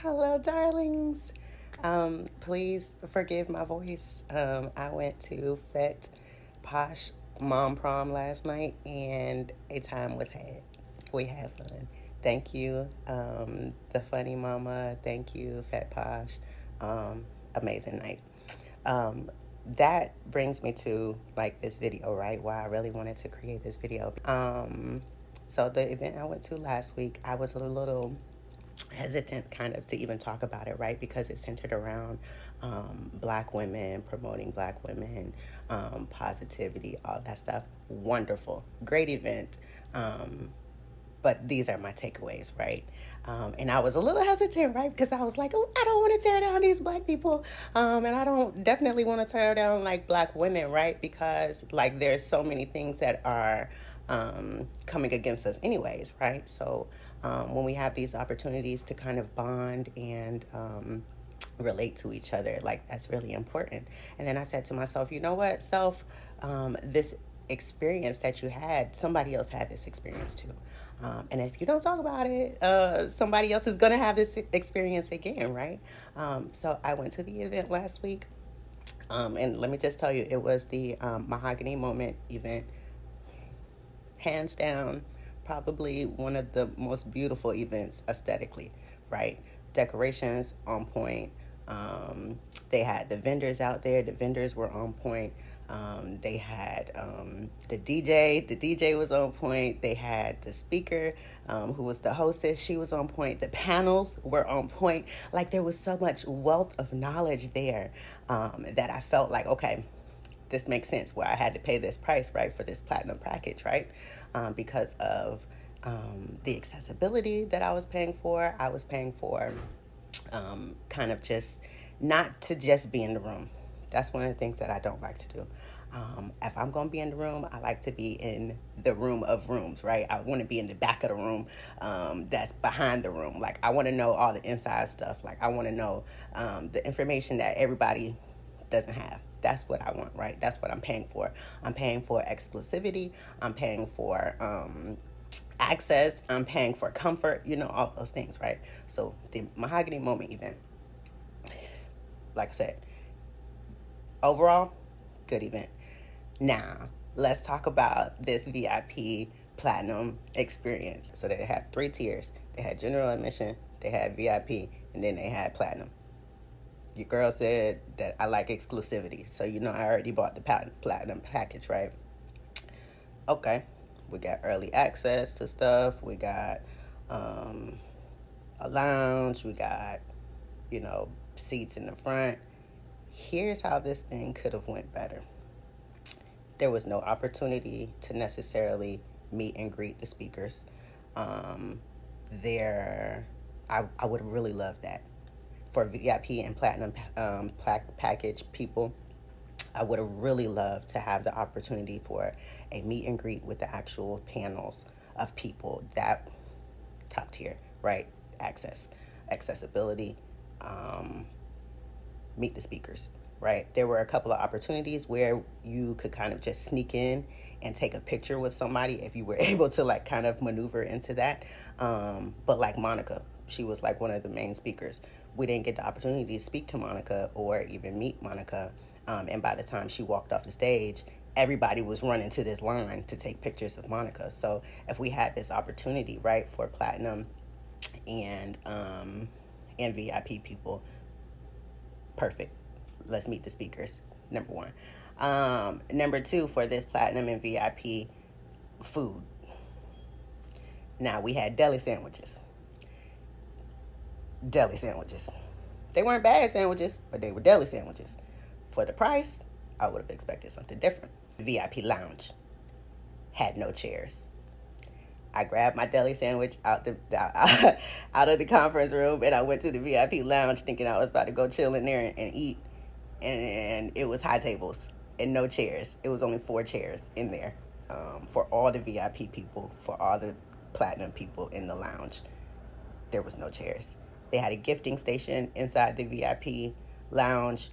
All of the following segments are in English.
Hello, darlings. Please forgive my voice. I went to Fet Posh Mom Prom last night and a time was had. We had fun. Thank you, the funny mama. Thank you, Fet Posh. Amazing night. Um, that brings me to like this video, right? Why I really wanted to create this video. So the event I went to last week, I was a little hesitant kind of to even talk about it, right? Because it's centered around black women, promoting black women, positivity, all that stuff. Wonderful. Great event. But these are my takeaways, right? And I was a little hesitant, right? Because I was like, oh, I don't want to tear down these black people. And I don't definitely want to tear down like black women, right? Because like there's so many things that are coming against us anyways, right? So when we have these opportunities to kind of bond and relate to each other, like that's really important. And then I said to myself, you know what, self, this experience that you had, somebody else had this experience too. And if you don't talk about it, somebody else is going to have this experience again, right? So I went to the event last week. And let me just tell you, it was the Mahogany Moment event. Hands down, probably one of the most beautiful events aesthetically, right? Decorations on point. They had the vendors out there. The vendors were on point. They had the DJ. The DJ was on point. They had the speaker, who was the hostess. She was on point. The panels were on point. Like there was so much wealth of knowledge there that I felt like, okay, this makes sense where I had to pay this price, right, for this platinum package, right? Because of the accessibility that I was paying for. I was paying for kind of just not to just be in the room. That's one of the things that I don't like to do. If I'm going to be in the room, I like to be in the room of rooms, right? I want to be in the back of the room that's behind the room. Like, I want to know all the inside stuff. Like, I want to know the information that everybody doesn't have. That's what I want, right? That's what I'm paying for. I'm paying for exclusivity. I'm paying for access. I'm paying for comfort, all those things, right? So the Mahogany Moment event, like I said, overall, good event. Now, let's talk about this VIP platinum experience. So they had 3 tiers. They had general admission, they had VIP, and then they had platinum. Your girl said that I like exclusivity, so I already bought the platinum package, right? Okay, we got early access to stuff. We got a lounge. We got seats in the front. Here's how this thing could have went better. There was no opportunity to necessarily meet and greet the speakers. There, I would really love that for VIP and platinum package people. I would have really loved to have the opportunity for a meet and greet with the actual panels of people. That top tier, right? Accessibility, meet the speakers, right? There were a couple of opportunities where you could kind of just sneak in and take a picture with somebody if you were able to like kind of maneuver into that. But like Monica, she was like one of the main speakers. We didn't get the opportunity to speak to Monica or even meet Monica. And by the time she walked off the stage, everybody was running to this line to take pictures of Monica. So if we had this opportunity, right, for platinum and VIP people, perfect. Let's meet the speakers. Number one. Number two, for this platinum and VIP, food. Now we had deli sandwiches. Deli sandwiches. They weren't bad sandwiches, but they were deli sandwiches. For the price, I would have expected something different. VIP lounge had no chairs. I grabbed my deli sandwich out of the conference room, and I went to the VIP lounge thinking I was about to go chill in there and eat. And it was high tables and no chairs. It was only 4 chairs in there for all the VIP people, for all the platinum people in the lounge. There was no chairs. They had a gifting station inside the VIP lounge,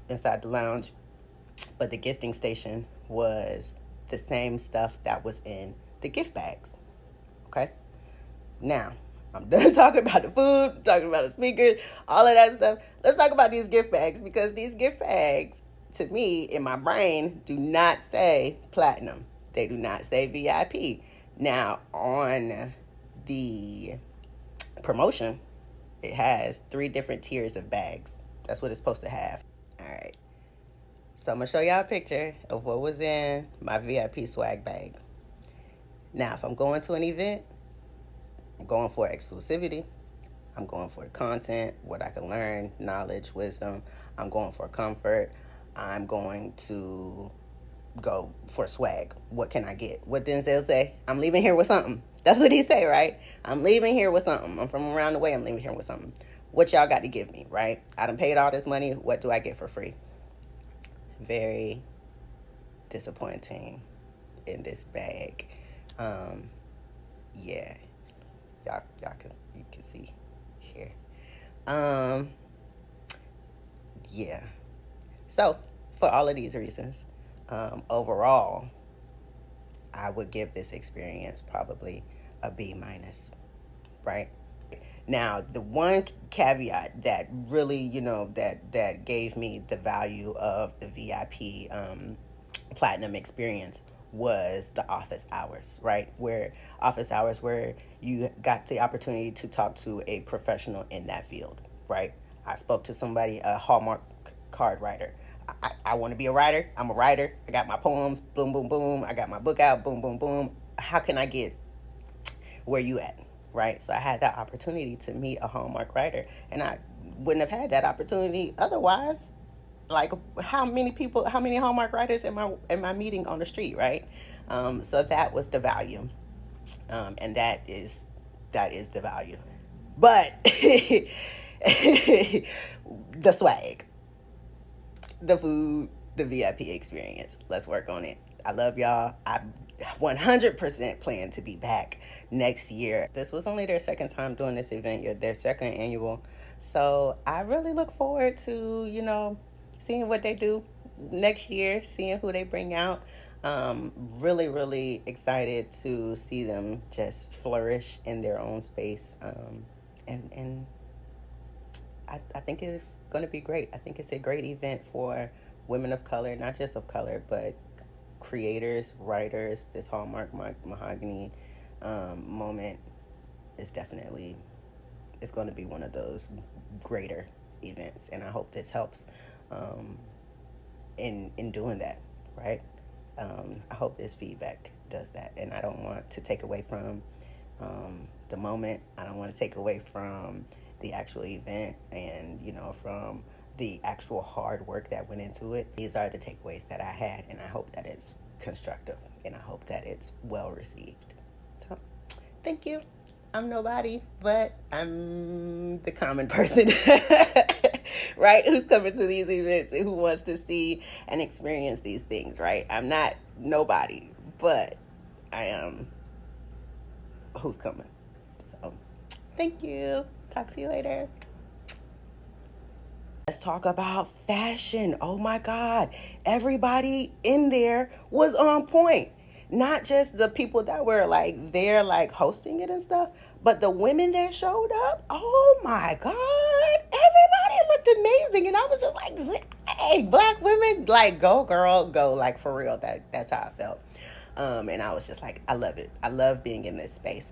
inside the lounge, but the gifting station was the same stuff that was in the gift bags. Okay? Now, I'm done talking about the food, talking about the speakers, all of that stuff. Let's talk about these gift bags, because these gift bags, to me, in my brain, do not say platinum. They do not say VIP. Now, on the promotion, it has 3 different tiers of bags. That's what it's supposed to have. All right. So I'm going to show y'all a picture of what was in my VIP swag bag. Now, if I'm going to an event, I'm going for exclusivity. I'm going for the content, what I can learn, knowledge, wisdom. I'm going for comfort. I'm going to go for swag. What can I get? What Denzel say? I'm leaving here with something. That's what he say, right? I'm leaving here with something. I'm from around the way. I'm leaving here with something. What y'all got to give me, right? I done paid all this money. What do I get for free? Very disappointing in this bag. Yeah, you can see here. Yeah. So for all of these reasons, overall, I would give this experience probably a B minus, right? Now, the one caveat that really, that gave me the value of the VIP platinum experience was the office hours, right? Where office hours where you got the opportunity to talk to a professional in that field, right? I spoke to somebody, a Hallmark card writer. I want to be a writer. I'm a writer. I got my poems, boom, boom, boom. I got my book out, boom, boom, boom. How can I get where you at, right? So I had that opportunity to meet a Hallmark writer, and I wouldn't have had that opportunity otherwise. Like, how many Hallmark writers am I meeting on the street, right? So that was the value, and that is the value. But the swag, the food, the VIP experience. Let's work on it. I love y'all. I 100% plan to be back next year. This was only their second time doing this event, their second annual. So I really look forward to, seeing what they do next year, seeing who they bring out. Really, really excited to see them just flourish in their own space. And I think it's going to be great. I think it's a great event for women of color, not just of color, but creators, writers. This Hallmark Mahogany moment is definitely, it's going to be one of those greater events, and I hope this helps in doing that, right? I hope this feedback does that, and I don't want to take away from the moment. I don't want to take away from the actual event, and from the actual hard work that went into it. These are the takeaways that I had, and I hope that it's constructive, and I hope that it's well received. So, thank you. I'm nobody, but I'm the common person, right? Who's coming to these events and who wants to see and experience these things, right? I'm not nobody, but I am who's coming. So, thank you. Talk to you later. Let's talk about fashion. Oh my God. Everybody in there was on point. Not just the people that were there hosting it and stuff, but the women that showed up. Oh my God. Everybody looked amazing. And I was just like, hey, Black women, go girl, go. For real. That's how I felt. And I was just like, I love it. I love being in this space.